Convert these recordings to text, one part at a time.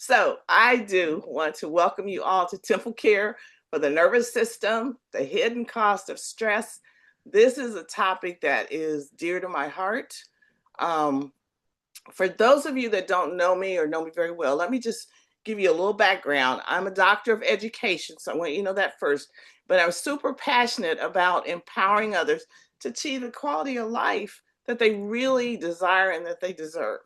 So I do want to welcome you all to Temple Care for the nervous system, the hidden cost of stress. This is a topic that is dear to my heart. Um, for those of you that don't know me or know me very well, let me just give you a little background. I'm a doctor of education, so I want you to know that first. But I'm super passionate about empowering others to achieve the quality of life that they really desire and that they deserve.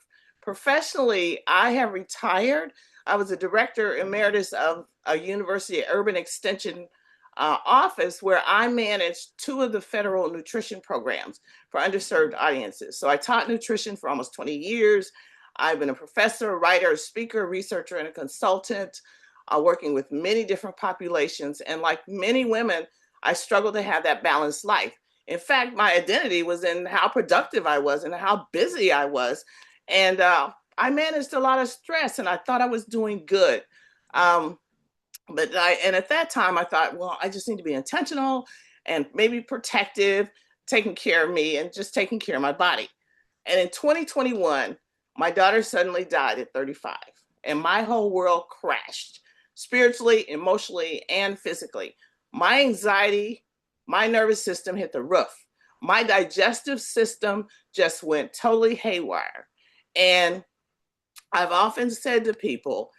Professionally, I have retired. I was a director emeritus of a university urban extension office where I managed two of the federal nutrition programs for underserved audiences. So I taught nutrition for almost 20 years. I've been a professor, a writer, a speaker, a researcher, and a consultant, working with many different populations. And like many women, I struggled to have that balanced life. In fact, my identity was in how productive I was and how busy I was. And I managed a lot of stress and I thought I was doing good. Um, and at that time I thought, well, I just need to be intentional and maybe protective, taking care of me and just taking care of my body. And in 2021, my daughter suddenly died at 35, and my whole world crashed spiritually, emotionally, and physically. My anxiety, my nervous system hit the roof. My digestive system just went totally haywire. And I've often said to people,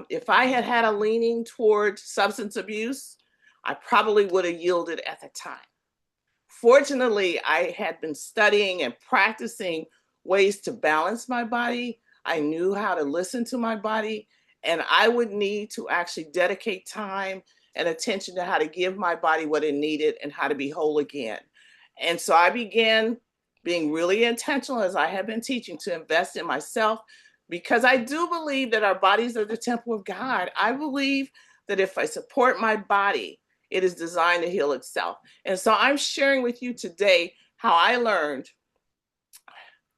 if I had had a leaning toward substance abuse, I probably would have yielded at the time. Fortunately, I had been studying and practicing ways to balance my body. I knew how to listen to my body, and I would need to actually dedicate time and attention to how to give my body what it needed and how to be whole again. And so I began being really intentional, as I have been teaching, to invest in myself because I do believe that our bodies are the temple of God. I believe that if I support my body, it is designed to heal itself. And so I'm sharing with you today how I learned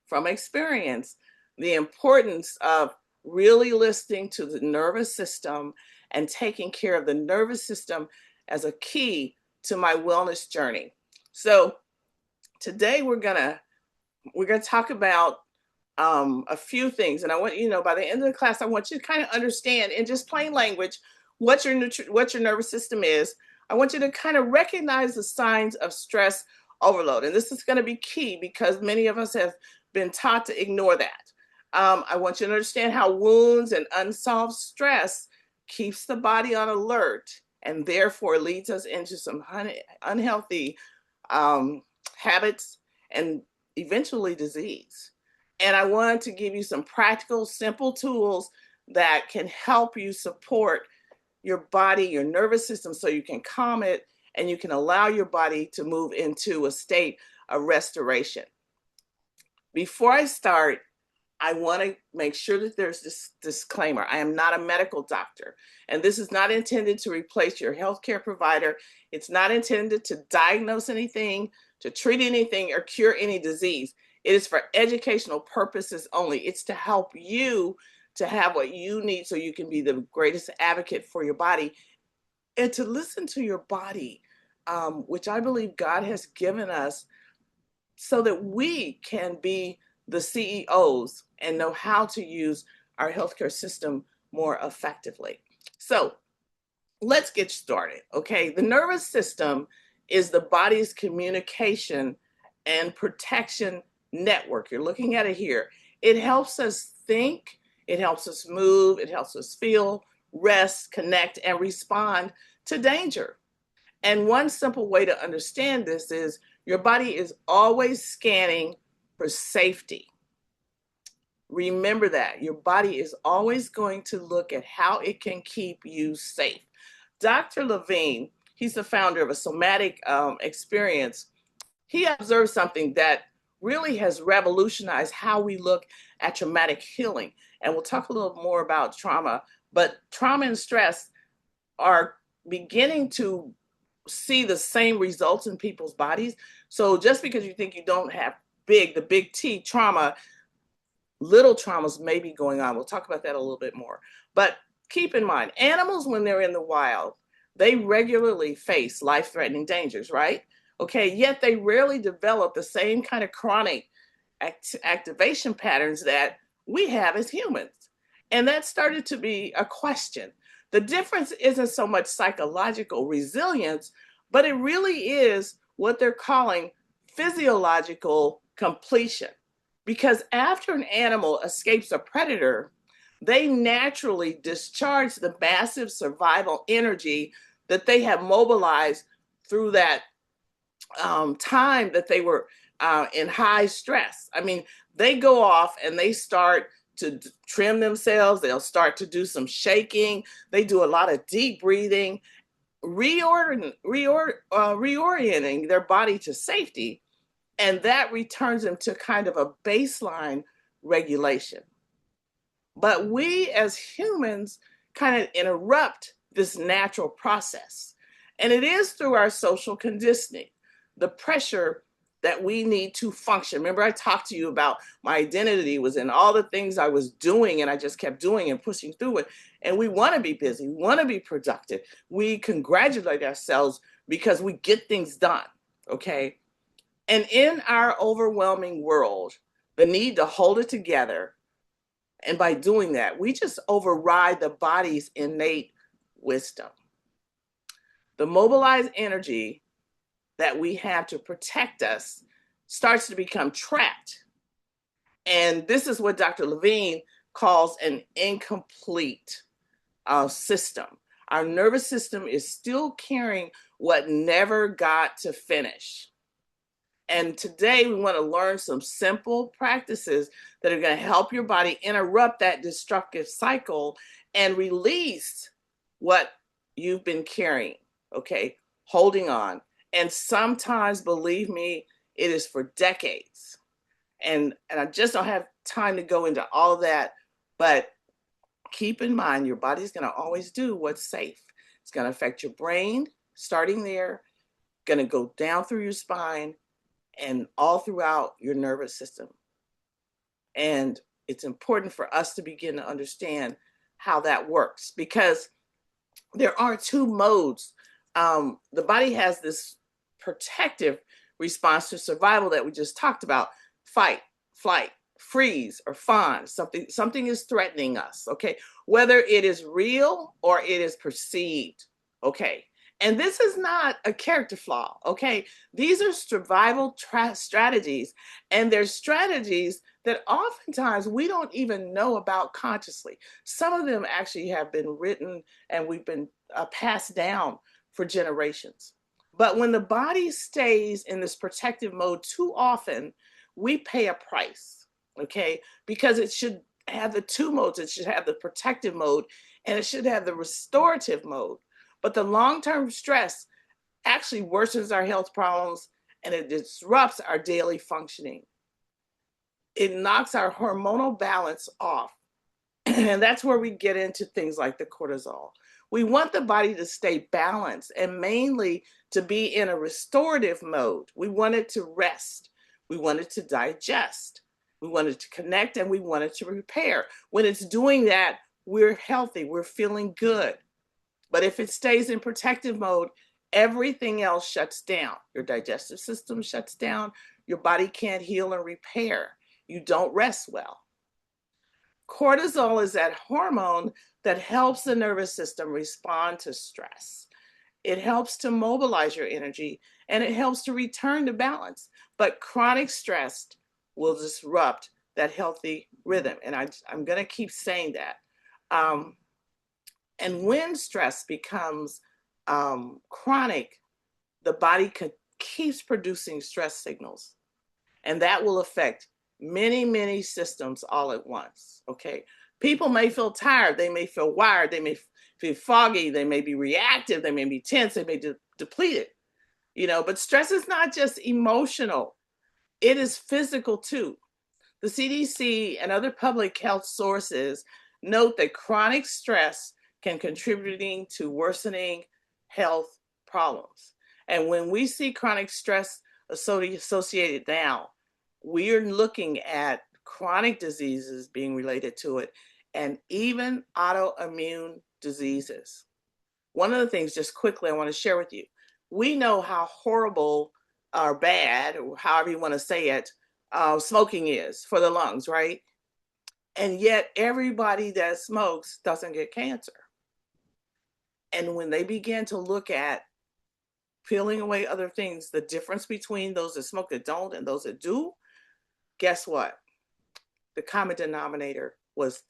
from experience the importance of really listening to the nervous system and taking care of the nervous system as a key to my wellness journey. So today we're gonna talk about a few things, and I want by the end of the class, I want you to kind of understand in just plain language what your nervous system is. I want you to kind of recognize the signs of stress overload, and this is going to be key because many of us have been taught to ignore that. I want you to understand how wounds and unsolved stress keeps the body on alert and therefore leads us into some unhealthy habits and eventually disease. And I wanted to give you some practical, simple tools that can help you support your body, your nervous system, so you can calm it and you can allow your body to move into a state of restoration. Before I start, I want to make sure that there's this disclaimer. I am not a medical doctor, and this is not intended to replace your healthcare provider. It's not intended to diagnose anything, to treat anything, or cure any disease. It is for educational purposes only. It's to help you to have what you need so you can be the greatest advocate for your body and to listen to your body, which I believe God has given us so that we can be the CEOs and know how to use our healthcare system more effectively. So let's get started, okay? The nervous system is the body's communication and protection network. You're looking at it here. It helps us think, it helps us move, it helps us feel, rest, connect, and respond to danger. And one simple way to understand this is your body is always scanning for safety. Remember that your body is always going to look at how it can keep you safe. Dr. Levine, he's the founder of a somatic experience. He observed something that really has revolutionized how we look at traumatic healing. And we'll talk a little more about trauma, but trauma and stress are beginning to see the same results in people's bodies. So just because you think you don't have the big T trauma, little traumas may be going on. We'll talk about that a little bit more. But keep in mind, animals, when they're in the wild, they regularly face life-threatening dangers, right? Okay, yet they rarely develop the same kind of chronic activation patterns that we have as humans. And that started to be a question. The difference isn't so much psychological resilience, but it really is what they're calling physiological completion. Because after an animal escapes a predator, they naturally discharge the massive survival energy that they have mobilized through that time that they were in high stress. I mean, they go off and they start to trim themselves. They'll start to do some shaking. They do a lot of deep breathing, reorienting their body to safety. And that returns them to kind of a baseline regulation. But we as humans kind of interrupt this natural process. And it is through our social conditioning, the pressure that we need to function. Remember, I talked to you about my identity was in all the things I was doing, and I just kept doing and pushing through it. And we want to be busy, we want to be productive. We congratulate ourselves because we get things done, okay? And in our overwhelming world, the need to hold it together, and by doing that, we just override the body's innate wisdom. The mobilized energy that we have to protect us starts to become trapped. And this is what Dr. Levine calls an incomplete system. Our nervous system is still carrying what never got to finish. And today we want to learn some simple practices that are going to help your body interrupt that destructive cycle and release what you've been carrying, okay? Holding on. And sometimes, believe me, it is for decades. And I just don't have time to go into all of that, but keep in mind your body's going to always do what's safe. It's going to affect your brain, starting there, going to go down through your spine, and all throughout your nervous system. And it's important for us to begin to understand how that works, because there are two modes. The body has this protective response to survival that we just talked about: fight, flight, freeze, or fawn. Something is threatening us, okay? Whether it is real or it is perceived, okay? And this is not a character flaw, okay? These are survival strategies, and they're strategies that oftentimes we don't even know about consciously. Some of them actually have been written and we've been passed down for generations. But when the body stays in this protective mode too often, we pay a price, okay? Because it should have the two modes. It should have the protective mode and it should have the restorative mode. But the long-term stress actually worsens our health problems and it disrupts our daily functioning. It knocks our hormonal balance off. And that's where we get into things like the cortisol. We want the body to stay balanced and mainly to be in a restorative mode. We want it to rest. We want it to digest. We want it to connect, and we want it to repair. When it's doing that, we're healthy, we're feeling good. But if it stays in protective mode, everything else shuts down. Your digestive system shuts down. Your body can't heal and repair. You don't rest well. Cortisol is that hormone that helps the nervous system respond to stress. It helps to mobilize your energy and it helps to return to balance. But chronic stress will disrupt that healthy rhythm. And I'm going to keep saying that. And when stress becomes chronic, the body keeps producing stress signals. And that will affect many, many systems all at once, okay? People may feel tired. They may feel wired. They may feel foggy. They may be reactive. They may be tense. They may be depleted, but stress is not just emotional. It is physical too. The CDC and other public health sources note that chronic stress can contributing to worsening health problems. And when we see chronic stress associated now, we are looking at chronic diseases being related to it and even autoimmune diseases. One of the things, just quickly, I want to share with you, we know how horrible or bad, or however you want to say it, smoking is for the lungs, right? And yet everybody that smokes doesn't get cancer. And when they begin to look at peeling away other things, the difference between those that smoke that don't and those that do, guess what? The common denominator was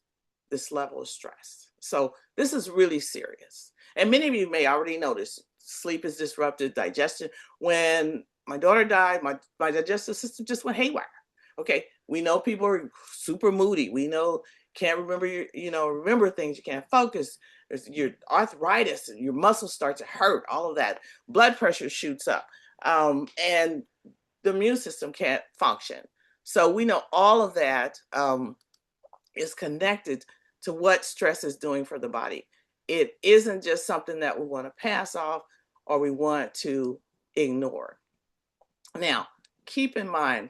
this level of stress. So this is really serious. And many of you may already notice sleep is disrupted, digestion. When my daughter died, my digestive system just went haywire. Okay, we know people are super moody. We know can't remember remember things. You can't focus. There's your arthritis, and your muscles start to hurt. All of that. Blood pressure shoots up, and the immune system can't function. So we know all of that is connected to what stress is doing for the body. It isn't just something that we want to pass off or we want to ignore. Now, keep in mind,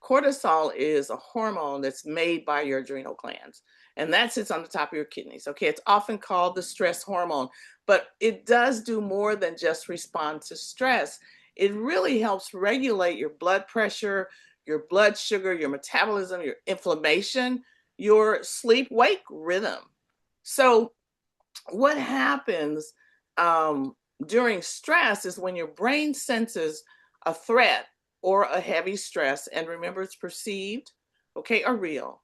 cortisol is a hormone that's made by your adrenal glands, and that sits on the top of your kidneys. Okay, it's often called the stress hormone, but it does do more than just respond to stress. It really helps regulate your blood pressure, your blood sugar, your metabolism, your inflammation, your sleep wake rhythm. So, what happens during stress is when your brain senses a threat or a heavy stress, and remember it's perceived, okay, or real.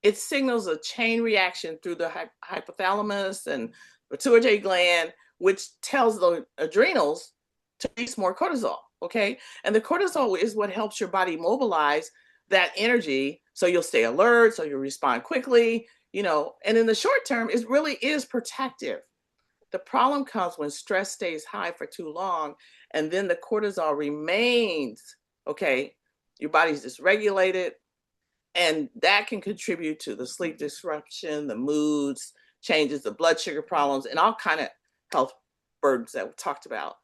It signals a chain reaction through the hypothalamus and pituitary gland, which tells the adrenals to release more cortisol, okay? And the cortisol is what helps your body mobilize that energy so you'll stay alert, so you'll respond quickly, and in the short term, it really is protective. The problem comes when stress stays high for too long and then the cortisol remains, okay? Your body's dysregulated, and that can contribute to the sleep disruption, the moods, changes, the blood sugar problems, and all kind of health burdens that we talked about.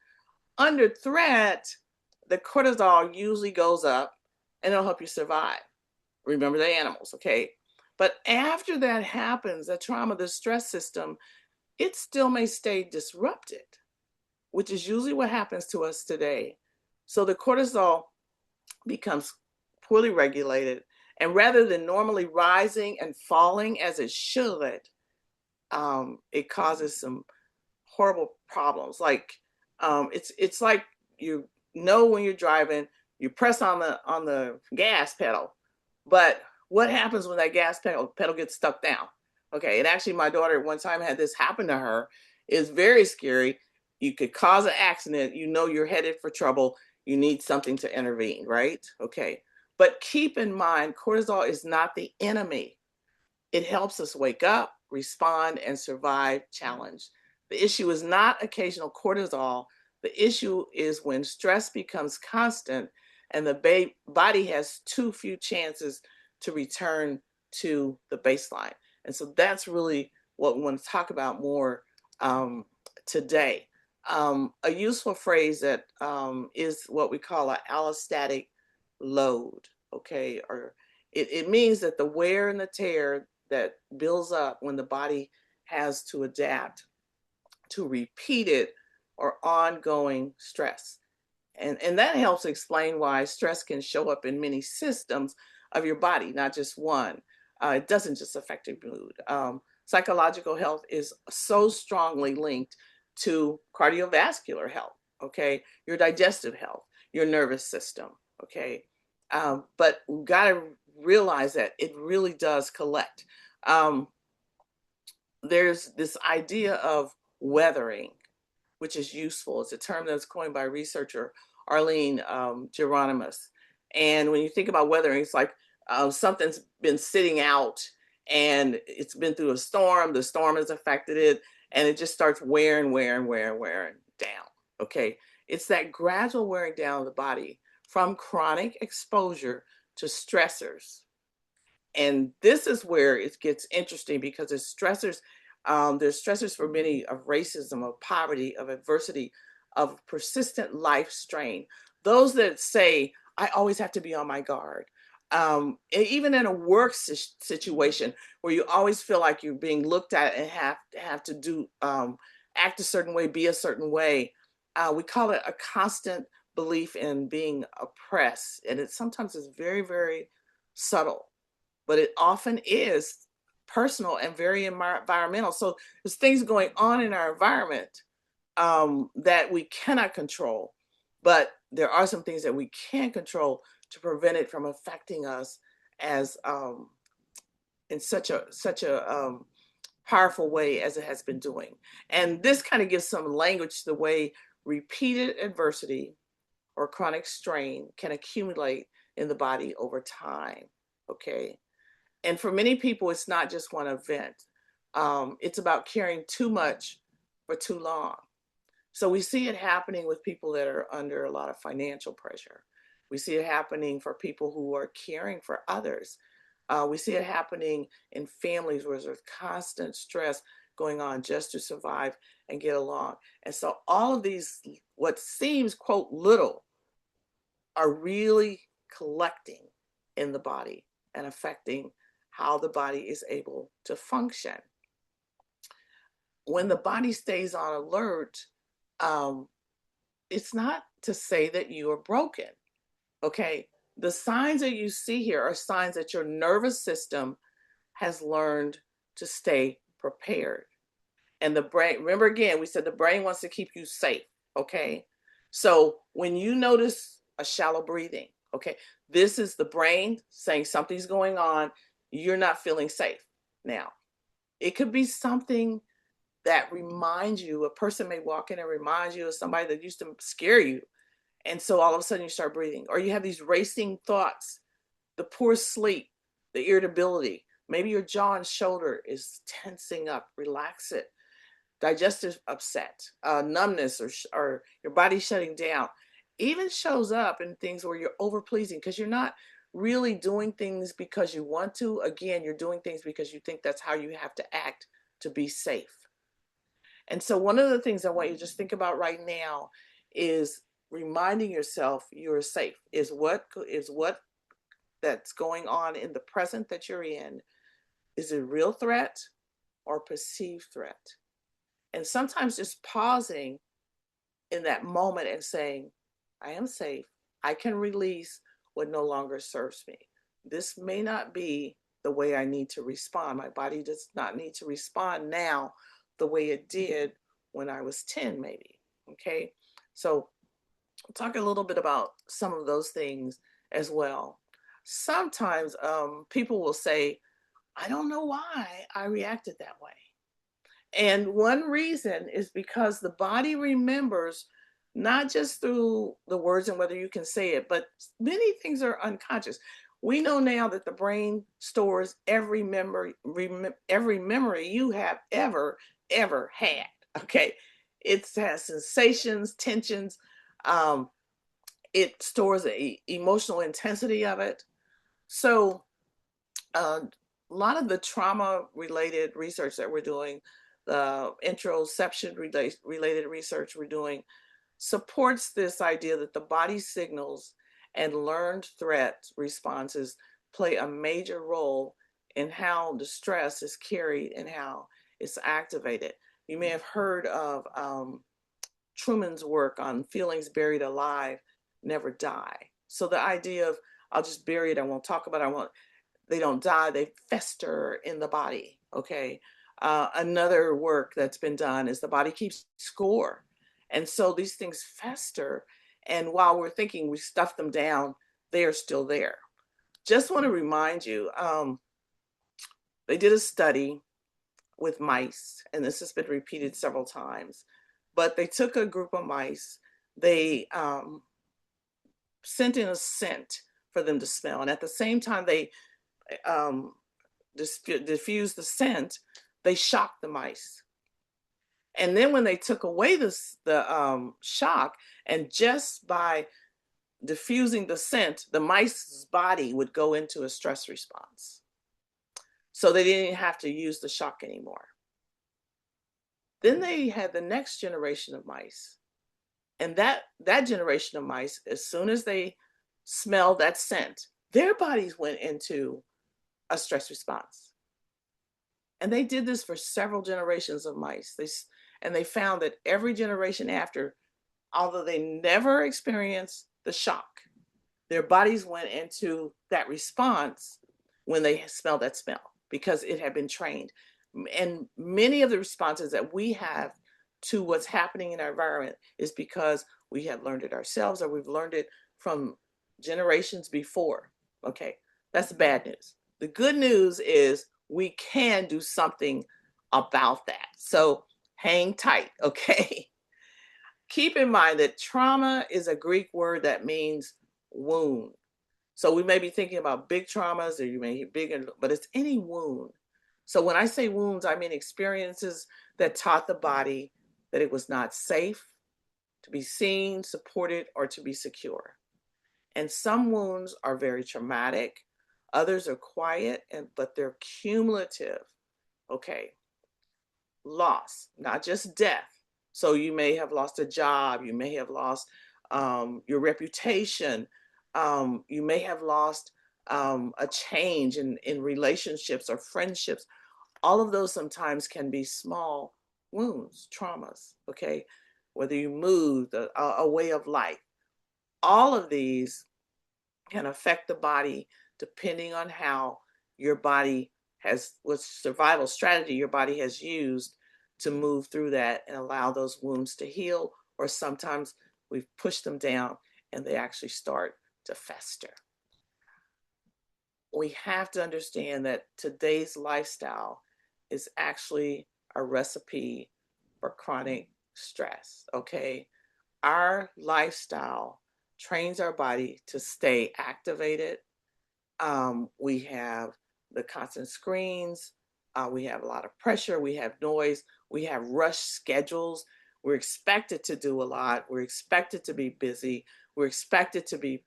Under threat, the cortisol usually goes up and it'll help you survive. Remember the animals, okay? But after that happens, the trauma, the stress system, it still may stay disrupted, which is usually what happens to us today. So the cortisol becomes poorly regulated, and rather than normally rising and falling as it should, it causes some horrible problems. Like it's like when you're driving, you press on the gas pedal, but what happens when that gas pedal gets stuck down? Okay, and actually my daughter at one time had this happen to her. It's very scary. You could cause an accident. You're headed for trouble. You need something to intervene, right? Okay. But keep in mind, cortisol is not the enemy. It helps us wake up, respond, and survive challenge. The issue is not occasional cortisol. The issue is when stress becomes constant and the body has too few chances to return to the baseline. And so that's really what we want to talk about more today. A useful phrase that is what we call an allostatic load, okay? Or it means that the wear and the tear that builds up when the body has to adapt to repeated or ongoing stress. And that helps explain why stress can show up in many systems of your body, not just one. It doesn't just affect your mood. Psychological health is so strongly linked to cardiovascular health, okay? Your digestive health, your nervous system, okay? But we've got to realize that it really does collect. There's this idea of weathering, which is useful. It's a term that's coined by researcher Arlene Geronimus. And when you think about weathering, it's like something's been sitting out and it's been through a storm. The storm has affected it, and it just starts wearing down. Okay, it's that gradual wearing down of the body from chronic exposure to stressors. And this is where it gets interesting because there's stressors. There's stressors for many of racism, of poverty, of adversity, of persistent life strain. Those that say, I always have to be on my guard. Even in a work situation where you always feel like you're being looked at and have to do act a certain way, be a certain way. We call it a constant belief in being oppressed, and it sometimes is very, very subtle. but it often is personal and very environmental. So there's things going on in our environment that we cannot control, but there are some things that we can control to prevent it from affecting us as in such a powerful way as it has been doing. And this kind of gives some language to the way repeated adversity or chronic strain can accumulate in the body over time. Okay. And for many people, it's not just one event. It's about carrying too much for too long. So we see it happening with people that are under a lot of financial pressure. We see it happening for people who are caring for others. We see it happening in families where there's constant stress going on just to survive and get along. And so all of these, what seems, quote, little, are really collecting in the body and affecting how the body is able to function. When the body stays on alert, um, it's not to say that you are broken. Okay. The signs that you see here are signs that your nervous system has learned to stay prepared. And the brain, remember again, we said the brain wants to keep you safe. Okay. So when you notice a shallow breathing, okay, this is the brain saying something's going on. You're not feeling safe. Now, it could be something that reminds you, a person may walk in and remind you of somebody that used to scare you. And so all of a sudden you start breathing, or you have these racing thoughts, the poor sleep, the irritability. Maybe your jaw and shoulder is tensing up. Relax it. Digestive upset, numbness, or your body shutting down. Even shows up in things where you're over pleasing because you're not really doing things because you want to. Again, you're doing things because you think that's how you have to act to be safe. And so one of the things I want you to just think about right now is reminding yourself you're safe. Is what that's going on in the present that you're in, is it a real threat or perceived threat? And sometimes just pausing in that moment and saying, I am safe. I can release what no longer serves me. This may not be the way I need to respond. My body does not need to respond now the way it did when I was 10, maybe. Okay. So talk a little bit about some of those things as well. Sometimes people will say, I don't know why I reacted that way. And one reason is because the body remembers, not just through the words and whether you can say it, but many things are unconscious. We know now that the brain stores every memory you have ever had. Okay. It has sensations, tensions. Um, it stores the emotional intensity of it. So a lot of the trauma related research that we're doing, the interoception related research we're doing, supports this idea that the body signals and learned threat responses play a major role in how the stress is carried and how it's activated. You may have heard of Truman's work on feelings buried alive never die. So the idea of I'll just bury it, I won't talk about it, I won't, they don't die, they fester in the body. Okay. Another work that's been done is the body keeps score. And so these things fester. And while we're thinking we stuff them down, they are still there. Just want to remind you, they did a study with mice, and this has been repeated several times, but they took a group of mice, they sent in a scent for them to smell. And at the same time they diffuse the scent, they shocked the mice. And then when they took away the shock, and just by diffusing the scent, the mice's body would go into a stress response. So they didn't have to use the shock anymore. Then they had the next generation of mice. And that generation of mice, as soon as they smelled that scent, their bodies went into a stress response. And they did this for several generations of mice. They found that every generation after, although they never experienced the shock, their bodies went into that response when they smell that smell because it had been trained. And many of the responses that we have to what's happening in our environment is because we have learned it ourselves or we've learned it from generations before. Okay, that's the bad news. The good news is we can do something about that. So hang tight, okay? Keep in mind that trauma is a Greek word that means wound. So we may be thinking about big traumas, or you may hear big, but it's any wound. So when I say wounds, I mean experiences that taught the body that it was not safe to be seen, supported, or to be secure. And some wounds are very traumatic, others are quiet, but they're cumulative. Okay, loss, not just death. So you may have lost a job, you may have lost your reputation, you may have lost a change in relationships or friendships. All of those sometimes can be small wounds, traumas, okay? Whether you moved, a way of life. All of these can affect the body depending on how your body has, what survival strategy your body has used to move through that and allow those wounds to heal, or sometimes we've pushed them down and they actually start to fester. We have to understand that today's lifestyle is actually a recipe for chronic stress, okay? Our lifestyle trains our body to stay activated. We have the constant screens. We have a lot of pressure. We have noise. We have rush schedules. We're expected to do a lot. We're expected to be busy. We're expected to be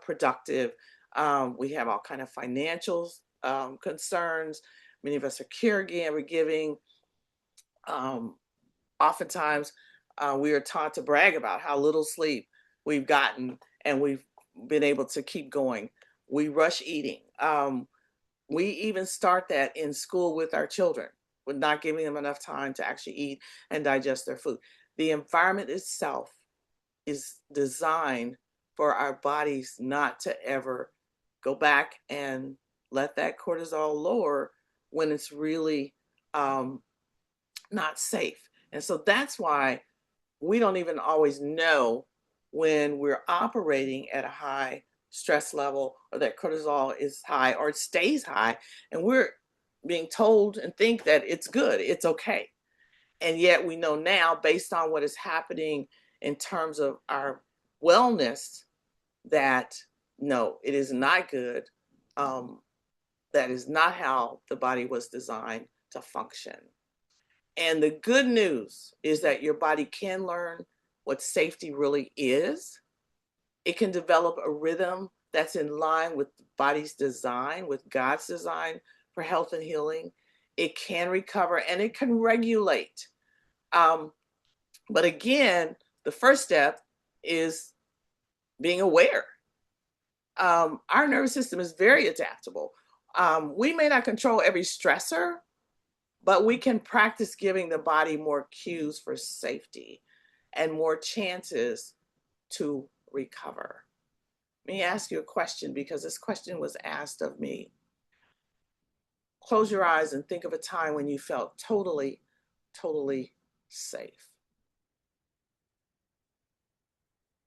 productive. We have all kind of financial concerns. Many of us are caregiving. Oftentimes, we are taught to brag about how little sleep we've gotten, and we've been able to keep going. We rush eating. We even start that in school with our children, with not giving them enough time to actually eat and digest their food. The environment itself is designed for our bodies not to ever go back and let that cortisol lower when it's really not safe. And so that's why we don't even always know when we're operating at a high stress level or that cortisol is high or it stays high, and we're being told and think that it's good, it's okay. And yet we know now, based on what is happening in terms of our wellness, that no, it is not good. That is not how the body was designed to function. And the good news is that your body can learn what safety really is. It can develop a rhythm that's in line with the body's design, with God's design for health and healing. It can recover and it can regulate. But again, the first step is being aware. Our nervous system is very adaptable. We may not control every stressor, but we can practice giving the body more cues for safety and more chances to recover. Let me ask you a question, because this question was asked of me. Close your eyes and think of a time when you felt totally, totally safe.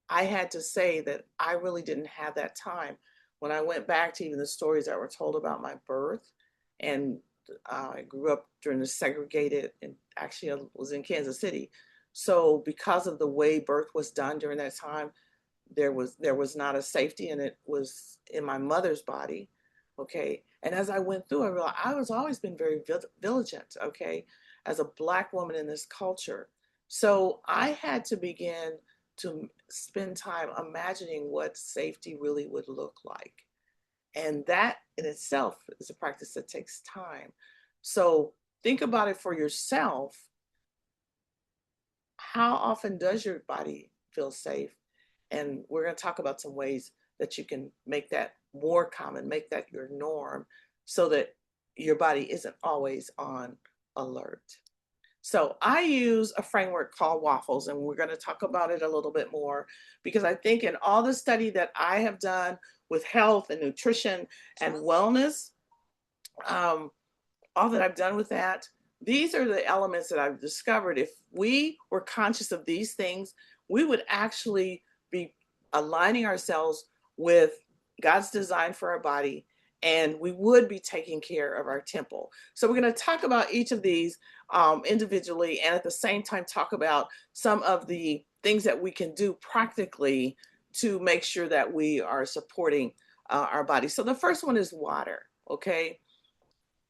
I had to say that I really didn't have that time. When I went back to even the stories that were told about my birth, and I grew up during the segregated, and actually I was in Kansas City. So because of the way birth was done during that time, there was not a safety, and it was in my mother's body. Okay. And as I went through, I realized I was always been very vigilant, okay, as a Black woman in this culture. So I had to begin to spend time imagining what safety really would look like. And that in itself is a practice that takes time. So think about it for yourself. How often does your body feel safe? And we're going to talk about some ways that you can make that more common, make that your norm, so that your body isn't always on alert. So I use a framework called WAFFLES, and we're going to talk about it a little bit more, because I think in all the study that I have done with health and nutrition and wellness, Um, all that I've done with that, these are the elements that I've discovered. If we were conscious of these things, we would actually be aligning ourselves with God's design for our body, and we would be taking care of our temple. So we're going to talk about each of these individually, and at the same time talk about some of the things that we can do practically to make sure that we are supporting our body. So the first one is water. Okay,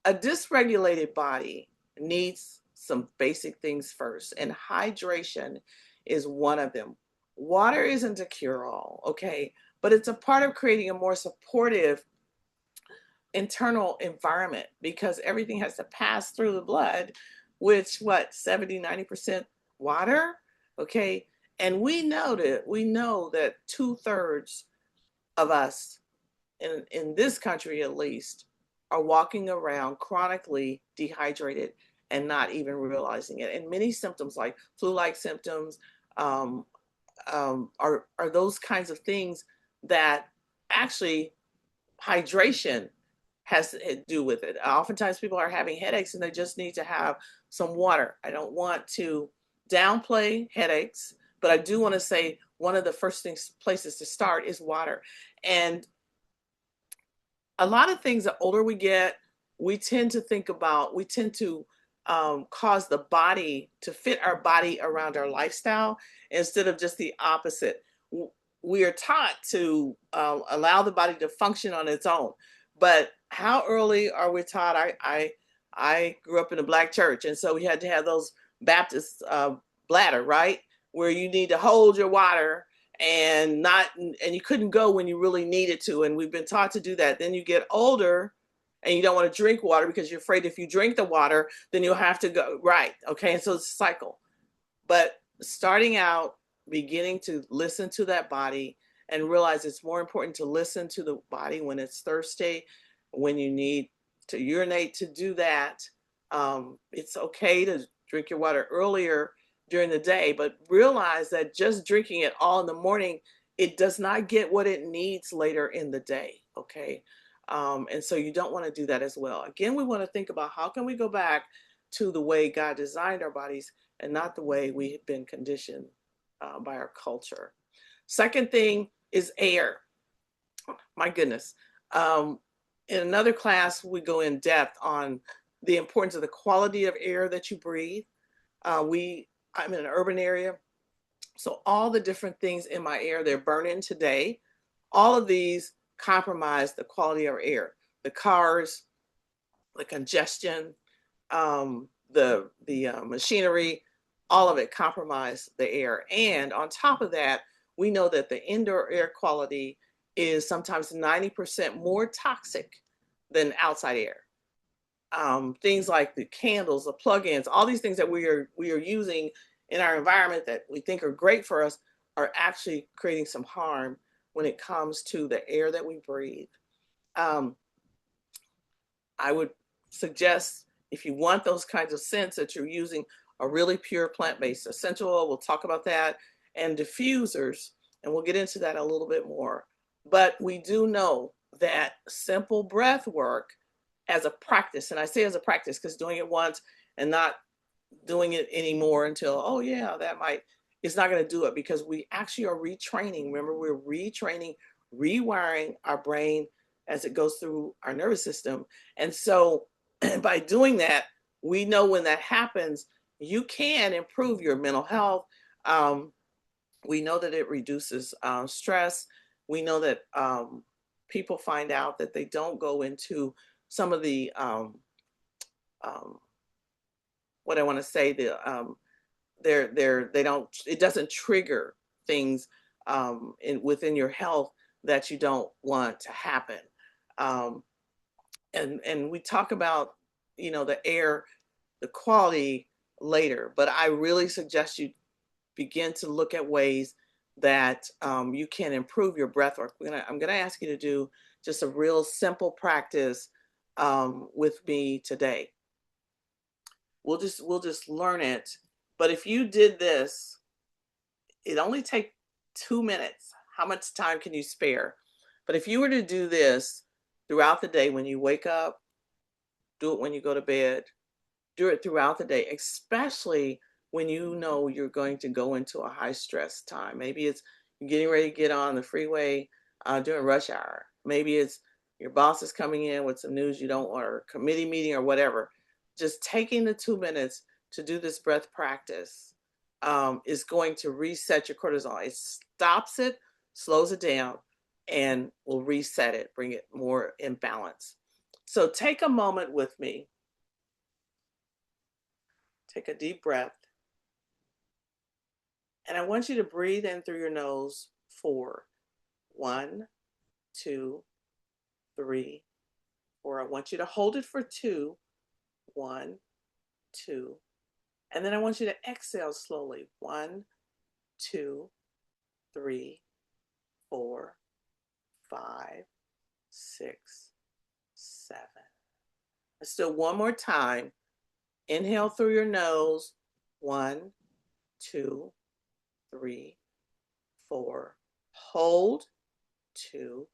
a dysregulated body needs some basic things first, and hydration is one of them. Water isn't a cure all, okay, but it's a part of creating a more supportive internal environment because everything has to pass through the blood, which, what, 70-90% water, okay? And we know that 2/3 of us in this country at least, are walking around chronically dehydrated and not even realizing it. And many symptoms like flu-like symptoms um, are those kinds of things that actually hydration has to do with it. Oftentimes people are having headaches and they just need to have some water. I don't want to downplay headaches, but I do want to say one of the first things places to start is water. And a lot of things, the older we get, we tend to cause the body to fit our body around our lifestyle instead of just the opposite. We are taught to allow the body to function on its own, but how early are we taught? I grew up in a black church, and so we had to have those Baptist bladder, right, where you need to hold your water and you couldn't go when you really needed to, and we've been taught to do that. Then you get older and you don't want to drink water because you're afraid if you drink the water then you'll have to go, right, okay, and so it's a cycle. But starting out, beginning to listen to that body and realize it's more important to listen to the body when it's thirsty, when you need to urinate, to do that. It's okay to drink your water earlier during the day, but realize that just drinking it all in the morning, it does not get what it needs later in the day. Okay. And so you don't want to do that as well. Again, we want to think about how can we go back to the way God designed our bodies and not the way we have been conditioned by our culture. Second thing is air. My goodness. Um, in another class, we go in depth on the importance of the quality of air that you breathe. I'm in an urban area, so all the different things in my air, they're burning today. All of these compromise the quality of our air. The cars, the congestion, the machinery, all of it compromise the air. And on top of that, we know that the indoor air quality is sometimes 90% more toxic than outside air. Things like the candles, the plug-ins, all these things that we are using in our environment that we think are great for us are actually creating some harm when it comes to the air that we breathe. Um, I would suggest, if you want those kinds of scents, that you're using a really pure plant-based essential oil. We'll talk about that, and diffusers, and we'll get into that a little bit more. But we do know that simple breath work as a practice, and I say as a practice because doing it once and not doing it anymore until, oh yeah, that might, it's not going to do it, because we actually are retraining. Remember, we're retraining, rewiring our brain as it goes through our nervous system. And so by doing that, we know when that happens, you can improve your mental health. Um, we know that it reduces stress. We know that people find out that they don't go into some of the um, what I want to say, they don't, it doesn't trigger things within your health that you don't want to happen. Um, and we talk about, the air, the quality later, but I really suggest you begin to look at ways that you can improve your breath work. I'm gonna ask you to do just a real simple practice with me today. We'll just learn it. But if you did this, it only take 2 minutes. How much time can you spare? But if you were to do this throughout the day, when you wake up, do it when you go to bed, do it throughout the day, especially when you know you're going to go into a high stress time. Maybe it's you're getting ready to get on the freeway during rush hour. Maybe it's your boss is coming in with some news you don't want, or a committee meeting or whatever. Just taking the 2 minutes to do this breath practice is going to reset your cortisol. It stops it, slows it down, and will reset it, bring it more in balance. So take a moment with me. Take a deep breath. And I want you to breathe in through your nose for 1, 2, 3, 4. I want you to hold it for 2, 1, 2. And then I want you to exhale slowly. 1, 2, 3, 4, 5, 6, 7. Let's do it one more time. Inhale through your nose. 1, 2, 3, 4. Hold. 2.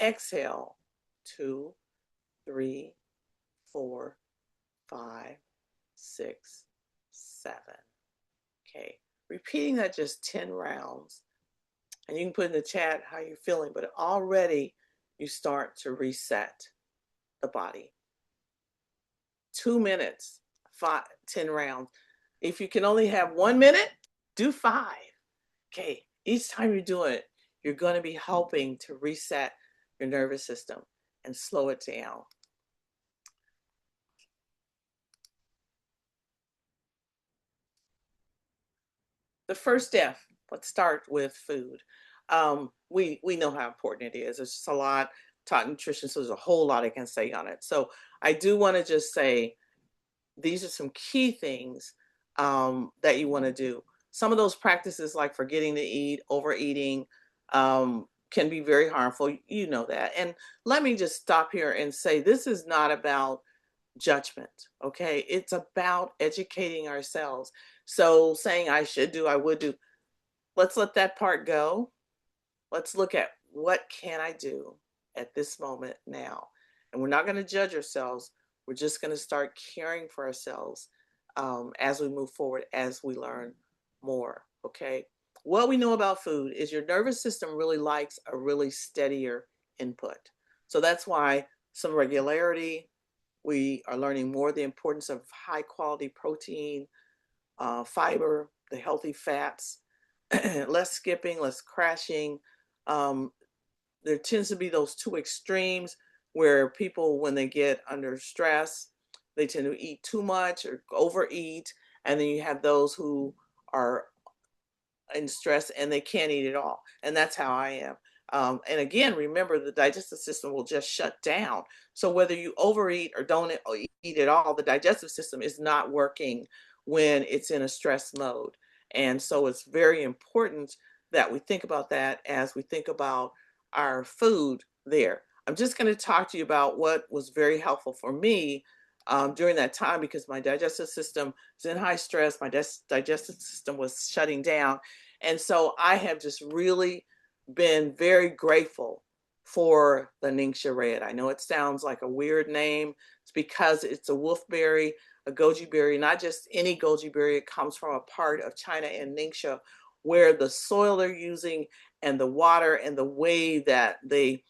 Exhale. 2, 3, 4, 5, 6, 7. Okay. Repeating that just 10 rounds. And you can put in the chat how you're feeling, but already you start to reset the body. 2 minutes, 10 rounds. If you can only have 1 minute, do 5. Okay. Each time you do it, you're going to be helping to reset your nervous system and slow it down. The first step, let's start with food. We know how important it is. It's just a lot taught nutrition, so there's a whole lot I can say on it. So I do want to just say these are some key things that you want to do. Some of those practices, like forgetting to eat, overeating, can be very harmful. You know that. And let me just stop here and say this is not about judgment, okay? It's about educating ourselves. So saying I should do, I would do, let's let that part go. Let's look at what can I do at this moment now. And we're not going to judge ourselves. We're just going to start caring for ourselves as we move forward, as we learn more, okay? What we know about food is your nervous system really likes a really steadier input. So that's why some regularity, we are learning more the importance of high quality protein, fiber, the healthy fats, less skipping, less crashing. There tends to be those two extremes where people, when they get under stress, they tend to eat too much or overeat. And then you have those who are in stress and they can't eat at all. And that's how I am. And again, remember the digestive system will just shut down. So whether you overeat or don't eat at all, the digestive system is not working when it's in a stress mode. And so it's very important that we think about that as we think about our food there. I'm just going to talk to you about what was very helpful for me during that time, because my digestive system was in high stress. My digestive system was shutting down. And so I have just really been very grateful for the Ningxia Red. I know it sounds like a weird name. It's because it's a wolfberry, a goji berry, not just any goji berry. It comes from a part of China and Ningxia where the soil they're using and the water and the way that they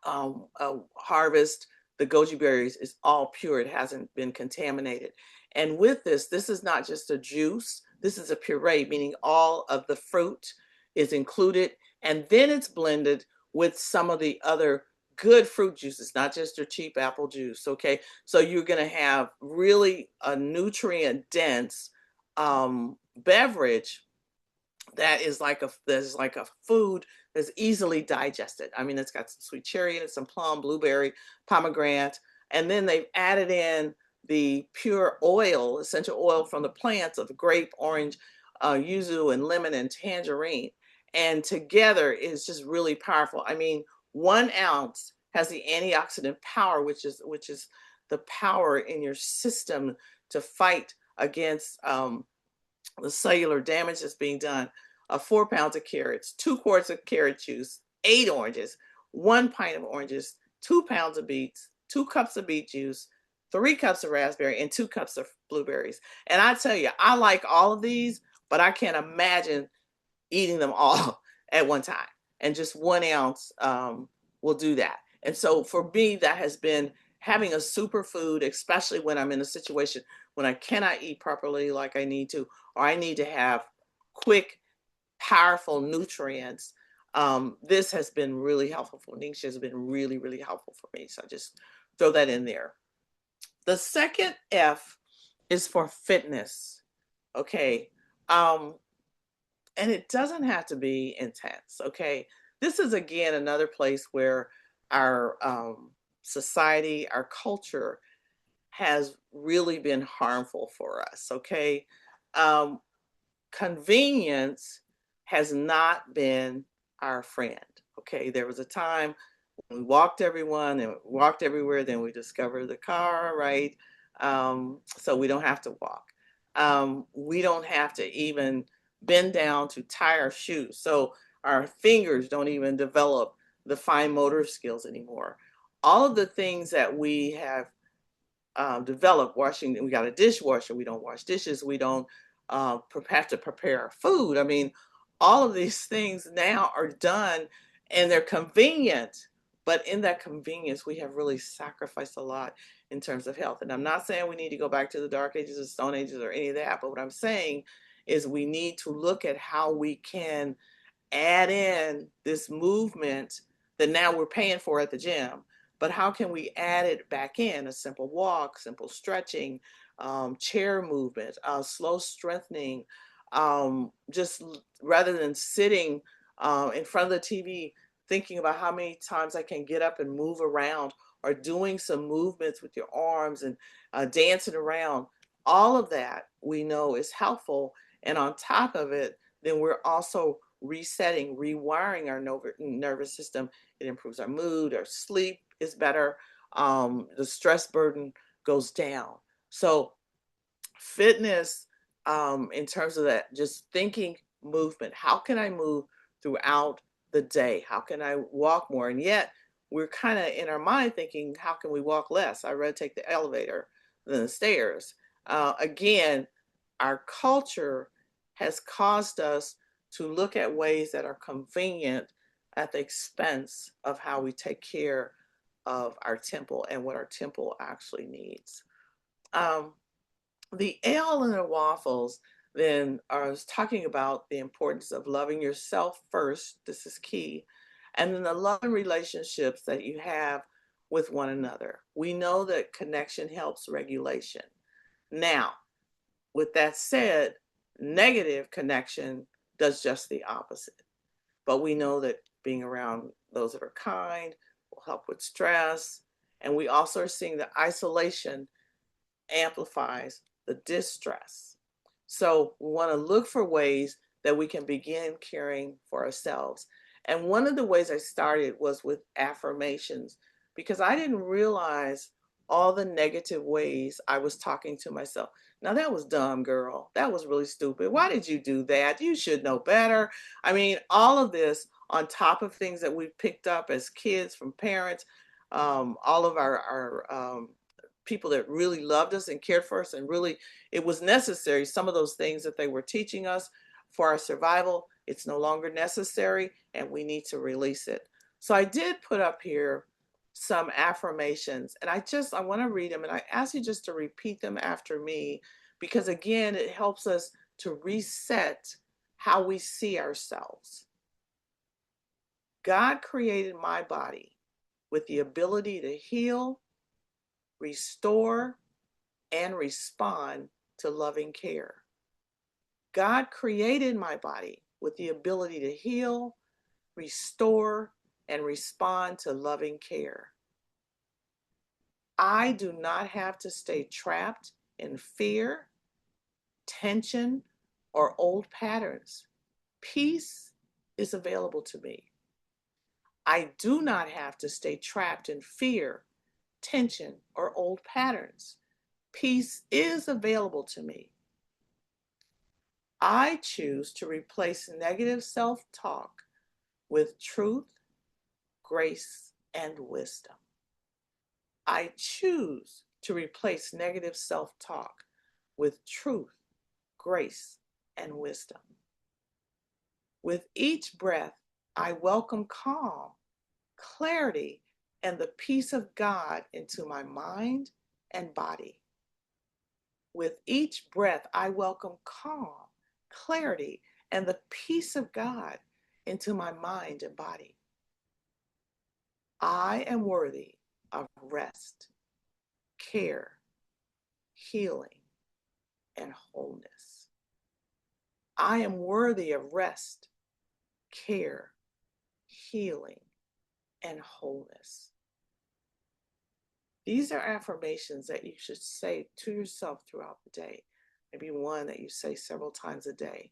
harvest the goji berries is all pure. It hasn't been contaminated. And with this is not just a juice. This is a puree, meaning all of the fruit is included. And then it's blended with some of the other good fruit juices, not just your cheap apple juice, okay? So you're going to have really a nutrient dense beverage that is like a food that's easily digested. I mean, it's got some sweet cherry in it, some plum, blueberry, pomegranate, and then they've added in the pure oil, essential oil from the plants of grape, orange, yuzu, and lemon and tangerine. And together is just really powerful. I mean, 1 ounce has the antioxidant power, which is the power in your system to fight against the cellular damage that's being done. 4 pounds of carrots, 2 quarts of carrot juice, 8 oranges, 1 pint of oranges, 2 pounds of beets, 2 cups of beet juice, 3 cups of raspberry, and 2 cups of blueberries. And I tell you, I like all of these, but I can't imagine eating them all at one time. And just 1 ounce will do that. And so for me, that has been having a superfood, especially when I'm in a situation when I cannot eat properly like I need to, or I need to have quick, powerful nutrients. This has been really helpful for me. Has been really, really helpful for me. So I just throw that in there. The second F is for fitness. Okay. And it doesn't have to be intense. Okay. This is again another place where our society, our culture has really been harmful for us. Okay. Um, Convenience has not been our friend. Okay. There was a time we walked everyone and walked everywhere. Then we discovered the car, right? So we don't have to walk. We don't have to even bend down to tie our shoes. So our fingers don't even develop the fine motor skills anymore. All of the things that we have developed, washing, we got a dishwasher, we don't wash dishes, we don't have to prepare our food. I mean, all of these things now are done and they're convenient, but in that convenience, we have really sacrificed a lot in terms of health. And I'm not saying we need to go back to the dark ages or stone ages or any of that, but what I'm saying is we need to look at how we can add in this movement that now we're paying for at the gym, but how can we add it back in? A simple walk, simple stretching, chair movement, slow strengthening, just rather than sitting in front of the TV thinking about how many times I can get up and move around, or doing some movements with your arms and dancing around. All of that we know is helpful. And on top of it, then we're also resetting, rewiring our nervous system. It improves our mood, our sleep is better, the stress burden goes down. So fitness, in terms of that, just thinking movement, how can I move throughout the day? How can I walk more? And yet we're kind of in our mind thinking, how can we walk less? I'd rather take the elevator than the stairs. Again, our culture has caused us to look at ways that are convenient at the expense of how we take care of our temple and what our temple actually needs. Um, the ale and the waffles then are talking about the importance of loving yourself first. This is key. And then the loving relationships that you have with one another. We know that connection helps regulation. Now, with that said, negative connection does just the opposite. But we know that being around those that are kind will help with stress. And we also are seeing that isolation amplifies the distress. So we want to look for ways that we can begin caring for ourselves. And one of the ways I started was with affirmations, because I didn't realize all the negative ways I was talking to myself. Now that was dumb, girl. That was really stupid. Why did you do that? You should know better. I mean, all of this on top of things that we picked up as kids from parents, all of our people that really loved us and cared for us, and really it was necessary. Some of those things that they were teaching us for our survival, it's no longer necessary, and we need to release it. So I did put up here some affirmations, and I want to read them, and I ask you just to repeat them after me, because again, it helps us to reset how we see ourselves. God created my body with the ability to heal, restore, and respond to loving care. God created my body with the ability to heal, restore, and respond to loving care. I do not have to stay trapped in fear, tension, or old patterns. Peace is available to me. I do not have to stay trapped in fear, tension, or old patterns. Peace is available to me. I choose to replace negative self-talk with truth, grace, and wisdom. I choose to replace negative self-talk with truth, grace, and wisdom. With each breath, I welcome calm, clarity, and the peace of God into my mind and body. With each breath, I welcome calm, clarity, and the peace of God into my mind and body. I am worthy of rest, care, healing, and wholeness. I am worthy of rest, care, healing, and wholeness. These are affirmations that you should say to yourself throughout the day. Maybe one that you say several times a day.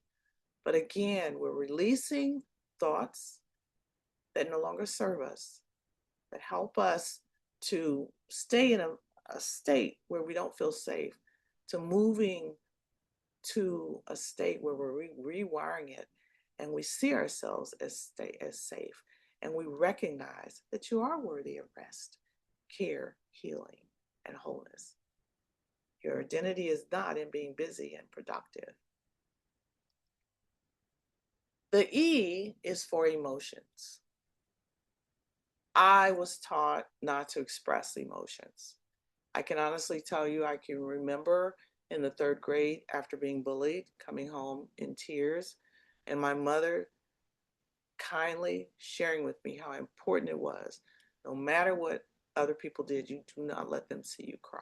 But again, we're releasing thoughts that no longer serve us, that help us to stay in a state where we don't feel safe, to moving to a state where we're rewiring it and we see ourselves as safe, and we recognize that you are worthy of rest, care, healing, and wholeness. Your identity is not in being busy and productive. The E is for emotions. I was taught not to express emotions. I can honestly tell you, I can remember in the 3rd grade after being bullied, coming home in tears, and my mother kindly sharing with me how important it was, no matter what other people did, you do not let them see you cry.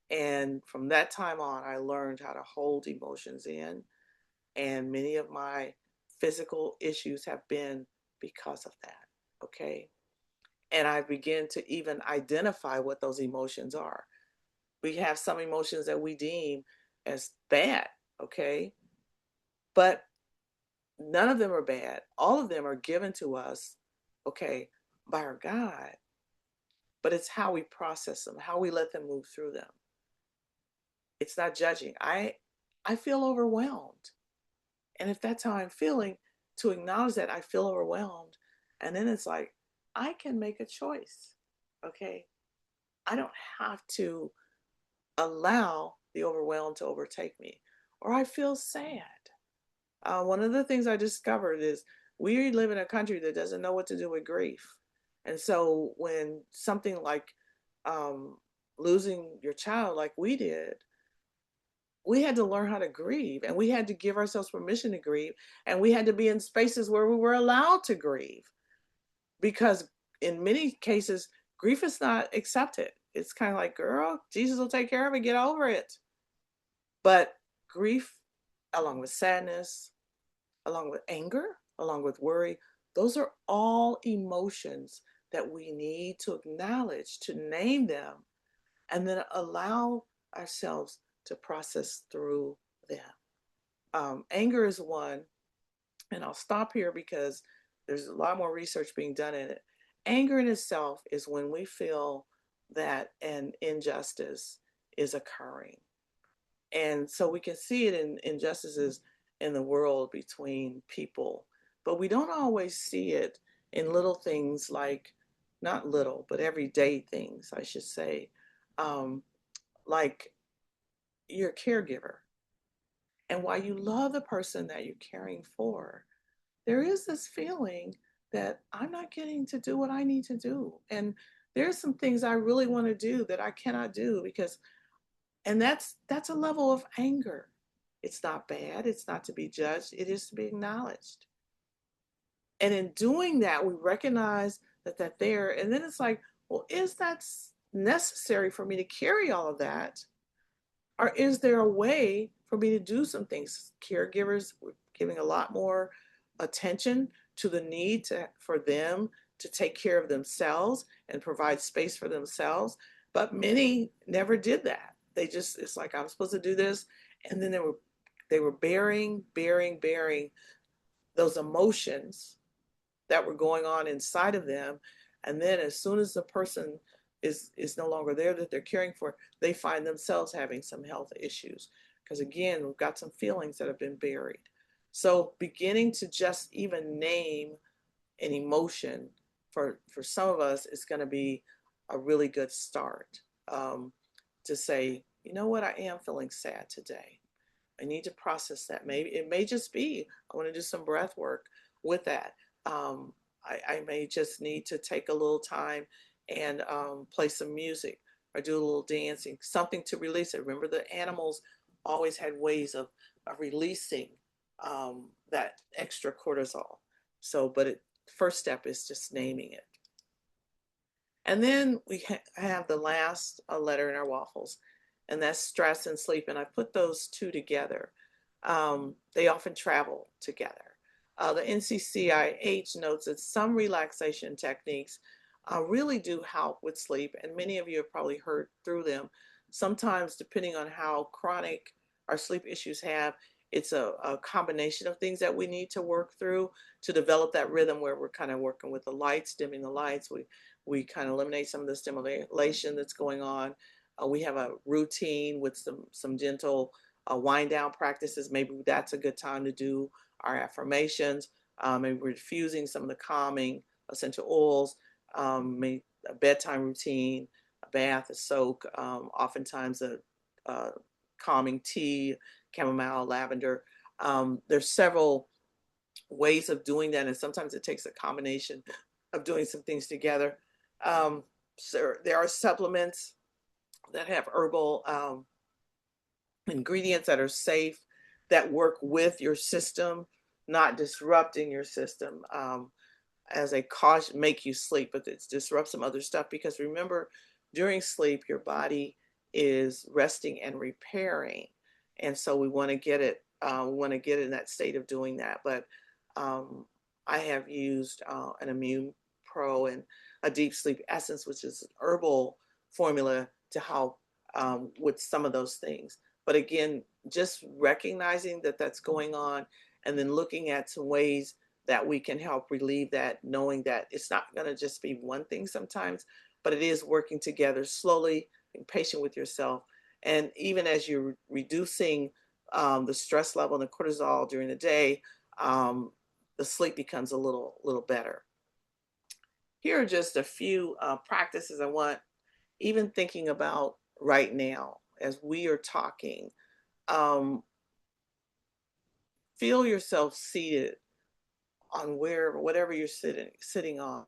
And from that time on, I learned how to hold emotions in, and many of my physical issues have been because of that, okay? And I begin to even identify what those emotions are. We have some emotions that we deem as bad, okay? But none of them are bad. All of them are given to us, okay, by our God. But it's how we process them, how we let them move through them. It's not judging. I feel overwhelmed. And if that's how I'm feeling, to acknowledge that I feel overwhelmed, and then it's like, I can make a choice, okay? I don't have to allow the overwhelm to overtake me. Or I feel sad. One of the things I discovered is we live in a country that doesn't know what to do with grief. And so when something like losing your child, like we did, we had to learn how to grieve, and we had to give ourselves permission to grieve, and we had to be in spaces where we were allowed to grieve, because in many cases, grief is not accepted. It's kind of like, girl, Jesus will take care of it, get over it. But grief, along with sadness, along with anger, along with worry, those are all emotions that we need to acknowledge, to name them, and then allow ourselves to process through them. Anger is one, and I'll stop here because there's a lot more research being done in it. Anger in itself is when we feel that an injustice is occurring. And so we can see it in injustices in the world between people, but we don't always see it in little things like, not little, but everyday things, I should say, like your caregiver. And while you love the person that you're caring for, there is this feeling that I'm not getting to do what I need to do. And there's some things I really want to do that I cannot do because, and that's a level of anger. It's not bad. It's not to be judged. It is to be acknowledged. And in doing that, we recognize that there, and then it's like, well, is that necessary for me to carry all of that? Or is there a way for me to do some things? Caregivers, we're giving a lot more attention to the need for them to take care of themselves and provide space for themselves. But many never did that. They just, it's like, I'm supposed to do this. And then they were bearing those emotions that were going on inside of them. And then as soon as the person is no longer there that they're caring for, they find themselves having some health issues. Because again, we've got some feelings that have been buried. So beginning to just even name an emotion for some of us is going to be a really good start. to say, you know what, I am feeling sad today. I need to process that. Maybe it may just be I want to do some breath work with that. I may just need to take a little time and play some music or do a little dancing, something to release it. Remember, the animals always had ways of releasing that extra cortisol. So, but first step is just naming it. And then we have the last letter in our waffles, and that's stress and sleep. And I put those two together. They often travel together. The NCCIH notes that some relaxation techniques really do help with sleep, and many of you have probably heard through them. Sometimes, depending on how chronic our sleep issues have, it's a combination of things that we need to work through to develop that rhythm where we're kind of working with the lights, dimming the lights. We kind of eliminate some of the stimulation that's going on. We have a routine with some gentle wind down practices. Maybe that's a good time to do our affirmations. Maybe we're diffusing some of the calming essential oils. Maybe a bedtime routine, a bath, a soak. Oftentimes a calming tea, chamomile, lavender. There's several ways of doing that, and sometimes it takes a combination of doing some things together. So there are supplements that have herbal ingredients that are safe, that work with your system, not disrupting your system as a caution, make you sleep, but it disrupts some other stuff. Because remember, during sleep, your body is resting and repairing, and so we want to get it. We want to get in that state of doing that. But I have used an Immune Pro and a Deep Sleep Essence, which is an herbal formula to help with some of those things. But again, just recognizing that that's going on, and then looking at some ways that we can help relieve that, knowing that it's not going to just be one thing sometimes, but it is working together slowly, being patient with yourself. And even as you're reducing the stress level and the cortisol during the day, the sleep becomes a little better. Here are just a few practices I want, even thinking about right now as we are talking. Um, feel yourself seated on whatever you're sitting on,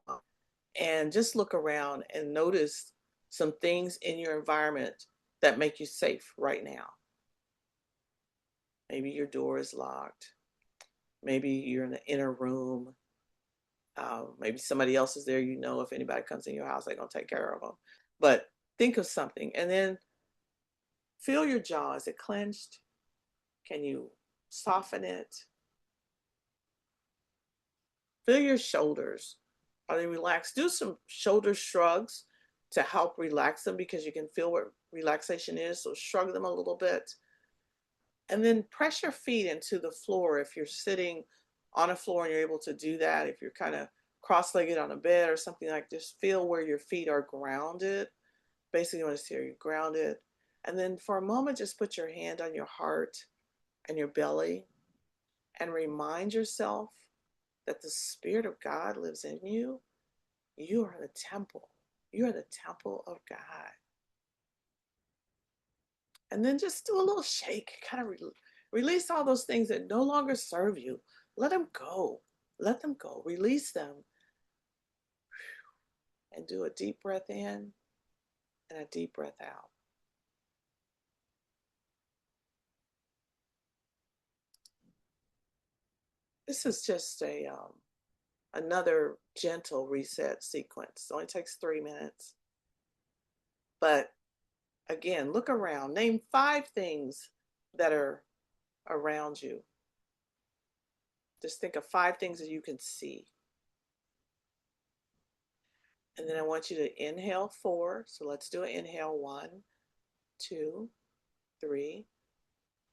and just look around and notice some things in your environment that make you safe right now. Maybe your door is locked. Maybe you're in the inner room. Maybe somebody else is there. You know, if anybody comes in your house, they're going to take care of them. But think of something, and then feel your jaw. Is it clenched? Can you soften it? Feel your shoulders. Are they relaxed? Do some shoulder shrugs to help relax them, because you can feel what relaxation is. So shrug them a little bit. And then press your feet into the floor if you're sitting on a floor and you're able to do that. If you're kind of cross-legged on a bed or something, like, just feel where your feet are grounded. Basically, you want to see you're grounded. And then for a moment, just put your hand on your heart and your belly and remind yourself that the Spirit of God lives in you. You are the temple. You are the temple of God. And then just do a little shake, kind of release all those things that no longer serve you. Let them go. Let them go. Release them. And do a deep breath in and a deep breath out. This is just another gentle reset sequence. It only takes 3 minutes. But again, look around. Name 5 things that are around you. Just think of 5 things that you can see. And then I want you to inhale 4. So let's do an inhale. 1, 2, 3,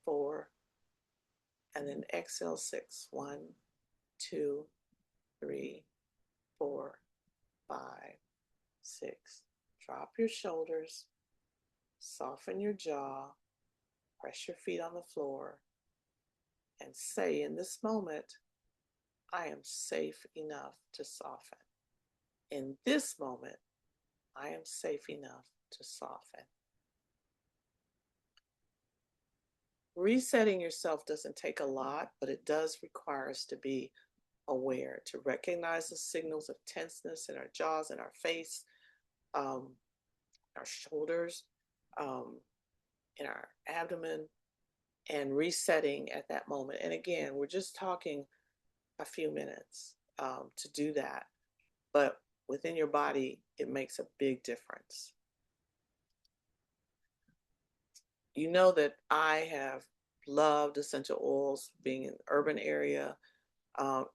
4. And then exhale 6. 1, 2, 3, 4, 5, 6. Drop your shoulders. Soften your jaw. Press your feet on the floor. And say, in this moment, I am safe enough to soften. In this moment, I am safe enough to soften. Resetting yourself doesn't take a lot, but it does require us to be aware, to recognize the signals of tenseness in our jaws and our face, um, our shoulders, um, in our abdomen, and resetting at that moment. And again, we're just talking a few minutes to do that, but within your body, it makes a big difference. You know that I have loved essential oils being in an urban area.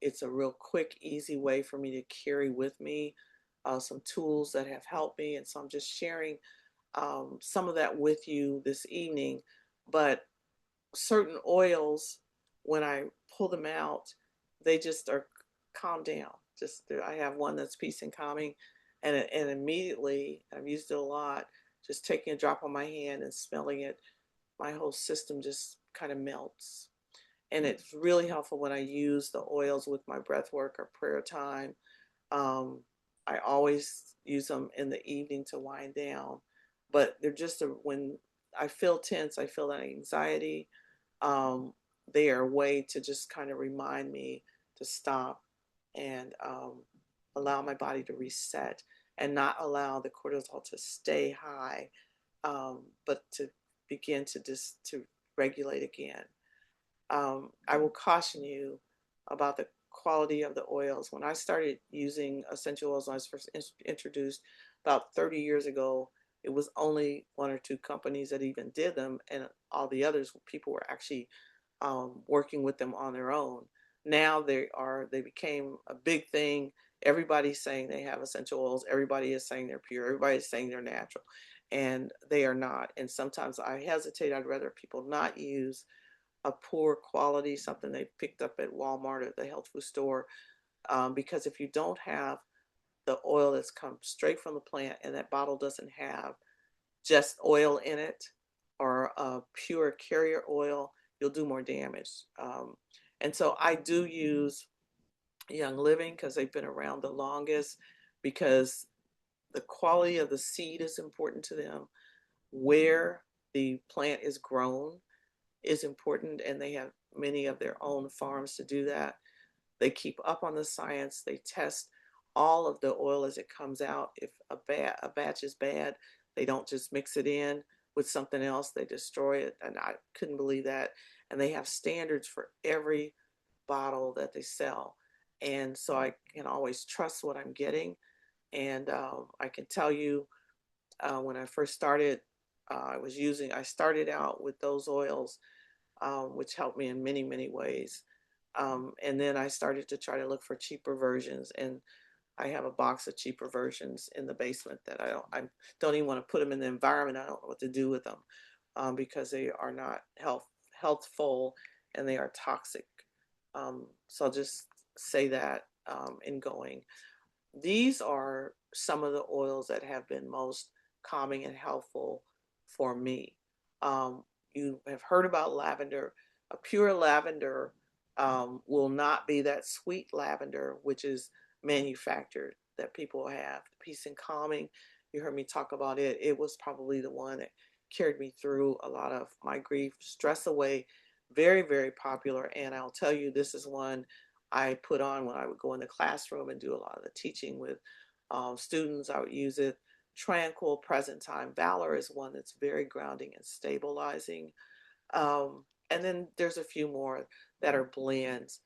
It's a real quick, easy way for me to carry with me some tools that have helped me. And so I'm just sharing some of that with you this evening. But certain oils, when I pull them out, they just are calm down. I have one that's peace and calming, and immediately I've used it a lot. Just taking a drop on my hand and smelling it, my whole system just kind of melts. And it's really helpful when I use the oils with my breath work or prayer time. Um, I always use them in the evening to wind down, but they're when I feel tense, I feel that anxiety. Um, they are a way to just kind of remind me to stop and allow my body to reset and not allow the cortisol to stay high, but to begin to regulate again. I will caution you about the quality of the oils. When I started using essential oils when I was first introduced about 30 years ago, it was only one or two companies that even did them, and all the others, people were actually working with them on their own. Now they became a big thing. Everybody's saying they have essential oils. Everybody is saying they're pure. Everybody's saying they're natural, and they are not. And sometimes I hesitate. I'd rather people not use a poor quality, something they picked up at Walmart or the health food store, because if you don't have the oil that's come straight from the plant and that bottle doesn't have just oil in it or a pure carrier oil, you'll do more damage. And so I do use Young Living because they've been around the longest, because the quality of the seed is important to them, where the plant is grown is important, and they have many of their own farms to do that. They keep up on the science. They test all of the oil as it comes out. If a batch is bad, they don't just mix it in with something else. They destroy it, and I couldn't believe that. And they have standards for every bottle that they sell, and so I can always trust what I'm getting. And I can tell you, when I first started, I started out with those oils, which helped me in many, many ways. And then I started to try to look for cheaper versions, and I have a box of cheaper versions in the basement that I don't even want to put them in the environment. I don't know what to do with them, because they are not healthful, and they are toxic. So I'll just say that in going. These are some of the oils that have been most calming and helpful for me. You have heard about lavender. A pure lavender will not be that sweet lavender, which is manufactured, that people have. Peace and calming, you heard me talk about it. It was probably the one that carried me through a lot of my grief. Stress Away, very, very popular. And I'll tell you, this is one I put on when I would go in the classroom and do a lot of the teaching with students. I would use it. Tranquil, Present Time, Valor is one that's very grounding and stabilizing. And then there's a few more that are blends.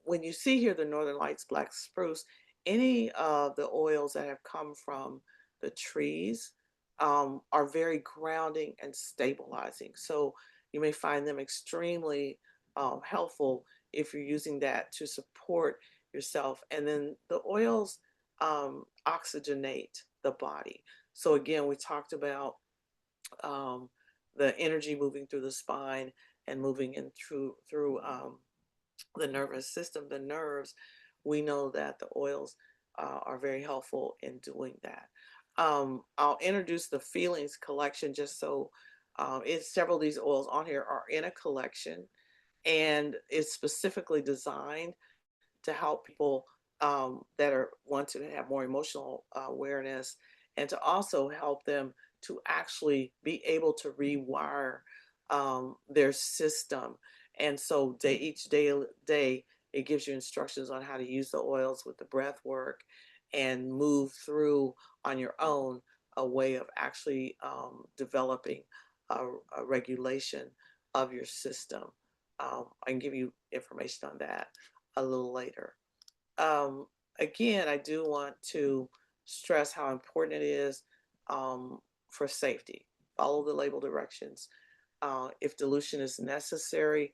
When you see here the Northern Lights Black Spruce, any of the oils that have come from the trees are very grounding and stabilizing. So you may find them extremely helpful if you're using that to support yourself. And then the oils oxygenate the body. So again, we talked about um, the energy moving through the spine and moving in through the nervous system, the nerves. We know that the oils are very helpful in doing that. I'll introduce the feelings collection just so it's several of these oils on here are in a collection, and it's specifically designed to help people that are want to have more emotional awareness and to also help them to actually be able to rewire their system. And so each day it gives you instructions on how to use the oils with the breath work and move through on your own a way of actually developing a regulation of your system. I can give you information on that a little later. Um, Again, I do want to stress how important it is for safety. Follow the label directions. If dilution is necessary,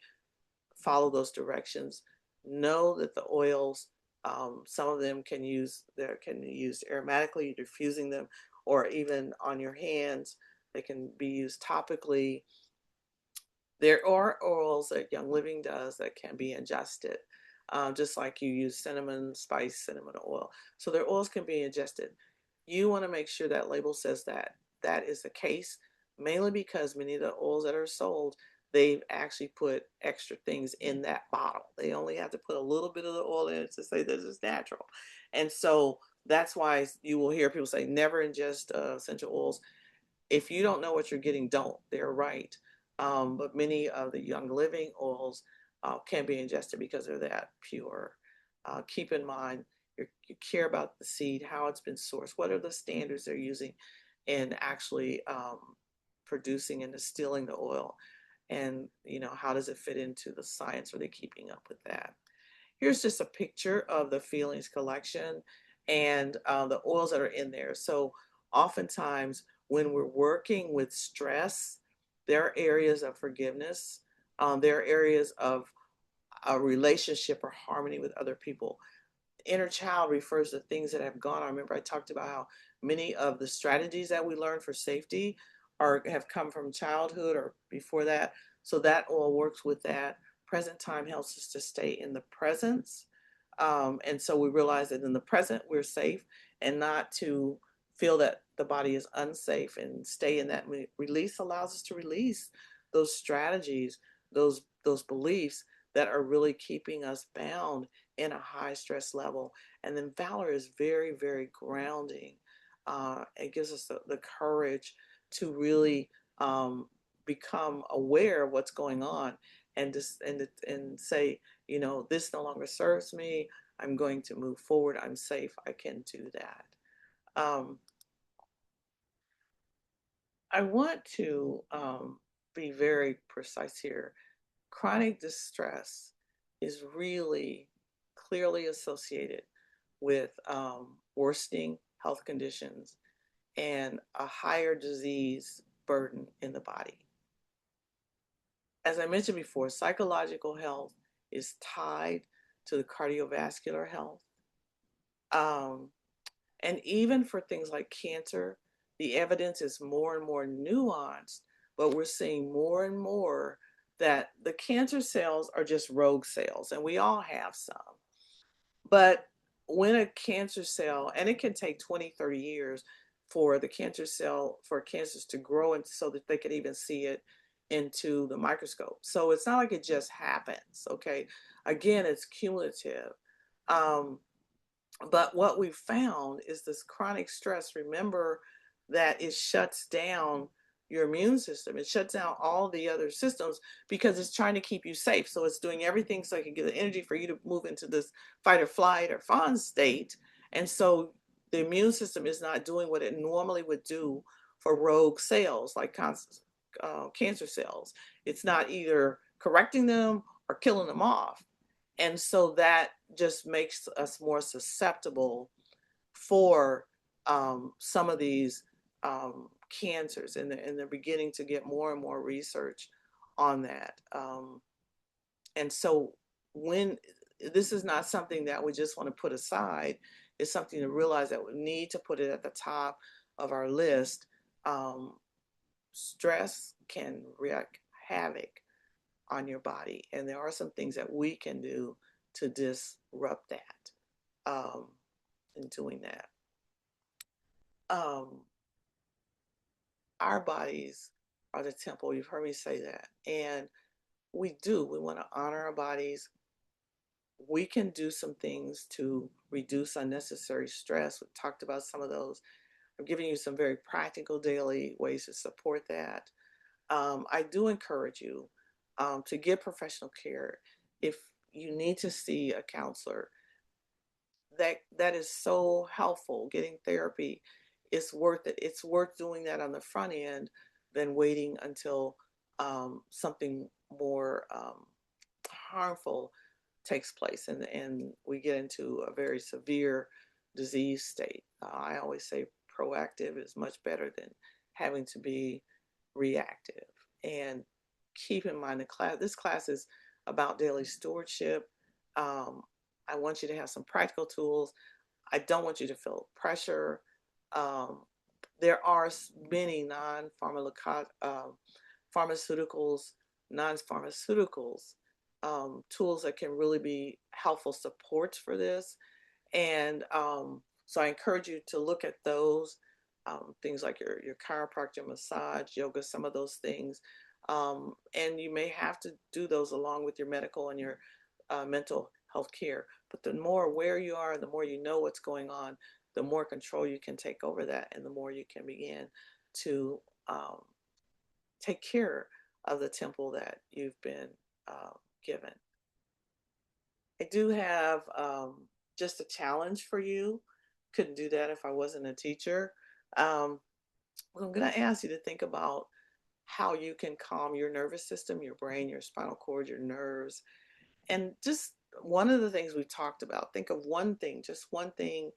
follow those directions. Know that the oils, some of them can can be used aromatically, diffusing them, or even on your hands. They can be used topically. There are oils that Young Living does that can be ingested, just like you use cinnamon oil. So their oils can be ingested. You want to make sure that label says that that is the case, mainly because many of the oils that are sold, they've actually put extra things in that bottle. They only have to put a little bit of the oil in it to say this is natural. And so that's why you will hear people say never ingest essential oils. If you don't know what you're getting, don't. They're right. But many of the Young Living oils can be ingested because they're that pure. Keep in mind, you care about the seed, how it's been sourced, what are the standards they're using in actually producing and distilling the oil, and how does it fit into the science? Are they keeping up with that? Here's just a picture of the Feelings collection and the oils that are in there. So oftentimes when we're working with stress, there are areas of forgiveness. There are areas of a relationship or harmony with other people. Inner child refers to things that have gone on. Remember, I talked about how many of the strategies that we learn for safety have come from childhood or before that. So that all works with that. Present time helps us to stay in the presence. And so we realize that in the present we're safe, and not to feel that the body is unsafe, and stay in that release allows us to release those strategies, those beliefs that are really keeping us bound in a high stress level. And then valor is very, very grounding. It gives us the courage to really become aware of what's going on, and and say, this no longer serves me. I'm going to move forward. I'm safe. I can do that. Um, I want to be very precise here. Chronic distress is really clearly associated with worsening health conditions and a higher disease burden in the body. As I mentioned before, psychological health is tied to the cardiovascular health. Um, and even for things like cancer, the evidence is more and more nuanced, but we're seeing more and more that the cancer cells are just rogue cells, and we all have some. But when a cancer cell, and it can take 20, 30 years for the cancer cell, for cancers to grow and so that they can even see it into the microscope. So it's not like it just happens, okay? Again, it's cumulative. Um, but what we found is this chronic stress, remember that it shuts down your immune system. It shuts down all the other systems because it's trying to keep you safe. So it's doing everything so it can get the energy for you to move into this fight or flight or fawn state. And so the immune system is not doing what it normally would do for rogue cells like cancer cells. It's not either correcting them or killing them off. And so that just makes us more susceptible for some of these cancers, and they're beginning to get more and more research on that. And so when this is not something that we just want to put aside, it's something to realize that we need to put it at the top of our list. Um, Stress can wreak havoc on your body, and there are some things that we can do to disrupt that in doing that. Um, our bodies are the temple. You've heard me say that. And we do. We want to honor our bodies. We can do some things to reduce unnecessary stress. We talked about some of those. I'm giving you some very practical daily ways to support that. I do encourage you to get professional care. If you need to see a counselor, that is so helpful. Getting therapy is worth it. It's worth doing that on the front end than waiting until something more harmful takes place and we get into a very severe disease state. I always say proactive is much better than having to be reactive. And keep in mind this class is about daily stewardship. Um, I want you to have some practical tools. I don't want you to feel pressure. Um, there are many pharmaceuticals, non-pharmaceuticals tools that can really be helpful supports for this. And so I encourage you to look at those things like your chiropractor, massage, yoga, some of those things. And you may have to do those along with your medical and your mental health care. But the more aware you are, the more you know what's going on, the more control you can take over that, and the more you can begin to take care of the temple that you've been given. I do have just a challenge for you. Couldn't do that if I wasn't a teacher. Um, I'm going to ask you to think about how you can calm your nervous system, your brain, your spinal cord, your nerves. And just one of the things we talked about, think of one thing, just one thing.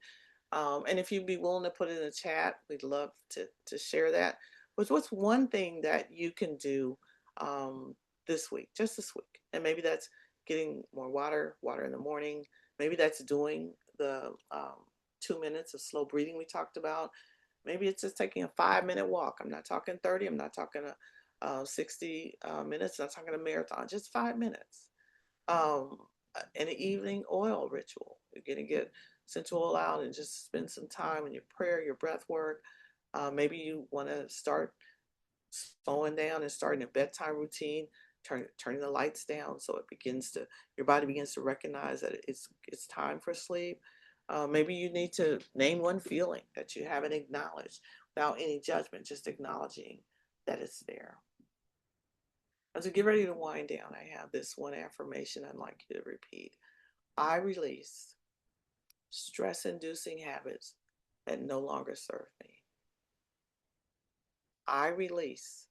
And if you'd be willing to put it in the chat, we'd love to share that. What's one thing that you can do this week, just this week? And maybe that's getting more water in the morning. Maybe that's doing the 2 minutes of slow breathing we talked about. Maybe it's just taking a 5 minute walk. I'm not talking 30. I'm not talking 60 minutes. I'm not talking a marathon. Just 5 minutes. Um, an evening oil ritual. You're going to get essential oil out and just spend some time in your prayer, your breath work. Maybe you want to start slowing down and starting a bedtime routine, turning the lights down so it begins to your body begins to recognize that it's time for sleep. Maybe you need to name one feeling that you haven't acknowledged without any judgment, just acknowledging that it's there. As we get ready to wind down, I have this one affirmation I'd like you to repeat. I release stress inducing habits that no longer serve me. I release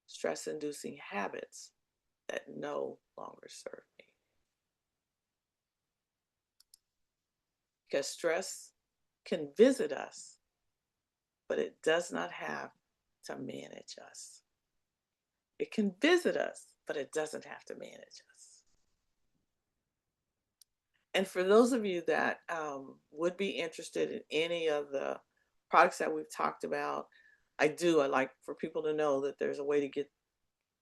stress inducing habits that no longer serve me. Because stress can visit us, but it does not have to manage us. It can visit us, but it doesn't have to manage us. And for those of you that would be interested in any of the products that we've talked about, I like for people to know that there's a way to get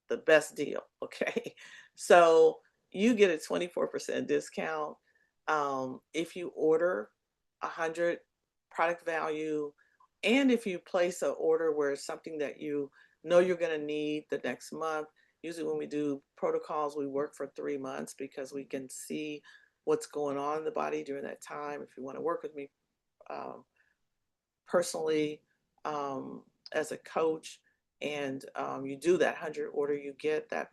the best deal. Okay. So you get a 24% discount if you order 100 product value. And if you place an order where it's something that you know you're going to need the next month. Usually when we do protocols, we work for 3 months because we can see what's going on in the body during that time. If you want to work with me personally as a coach, and you do that 100 order, you get that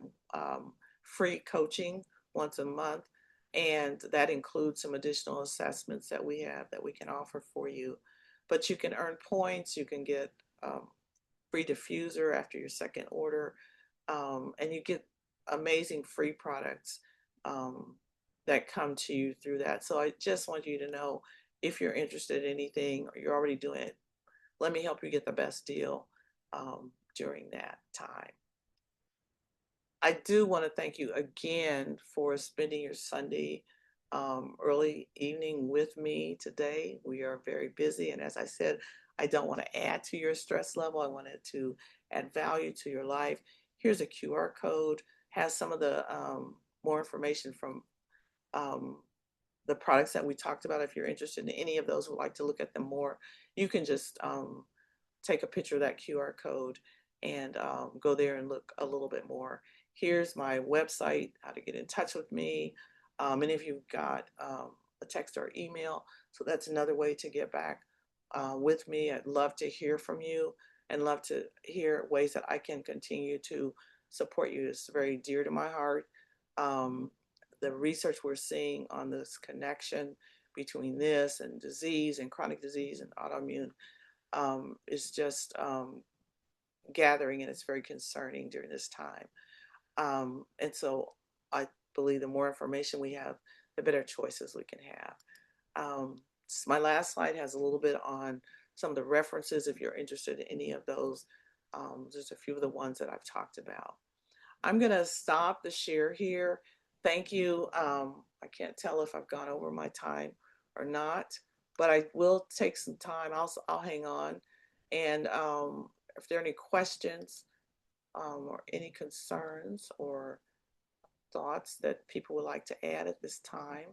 free coaching once a month. And that includes some additional assessments that we have that we can offer for you. But you can earn points, you can get free diffuser after your second order, and you get amazing free products that come to you through that. So I just want you to know, if you're interested in anything or you're already doing it, let me help you get the best deal during that time. I do want to thank you again for spending your Sunday early evening with me today. We are very busy, and as I said, I don't want to add to your stress level. I wanted to add value to your life. Here's a QR code, has some of the more information from the products that we talked about. If you're interested in any of those, would like to look at them more, you can just take a picture of that QR code and go there and look a little bit more. Here's my website, how to get in touch with me. And if you've got a text or email, so that's another way to get back with me. I'd love to hear from you and love to hear ways that I can continue to support you. It's very dear to my heart. Um, the research we're seeing on this connection between this and disease and chronic disease and autoimmune is just gathering, and it's very concerning during this time. And so I believe the more information we have, the better choices we can have. My last slide has a little bit on some of the references if you're interested in any of those. There's a few of the ones that I've talked about. I'm going to stop the share here. Thank you. I can't tell if I've gone over my time or not, but I will take some time. I'll hang on. And if there are any questions or any concerns or thoughts that people would like to add at this time.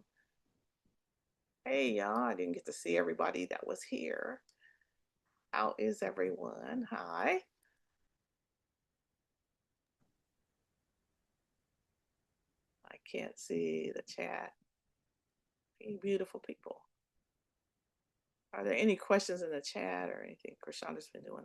Hey, y'all, I didn't get to see everybody that was here. How is everyone? Hi. I can't see the chat. Hey, beautiful people. Are there any questions in the chat or anything Krishanda's been doing?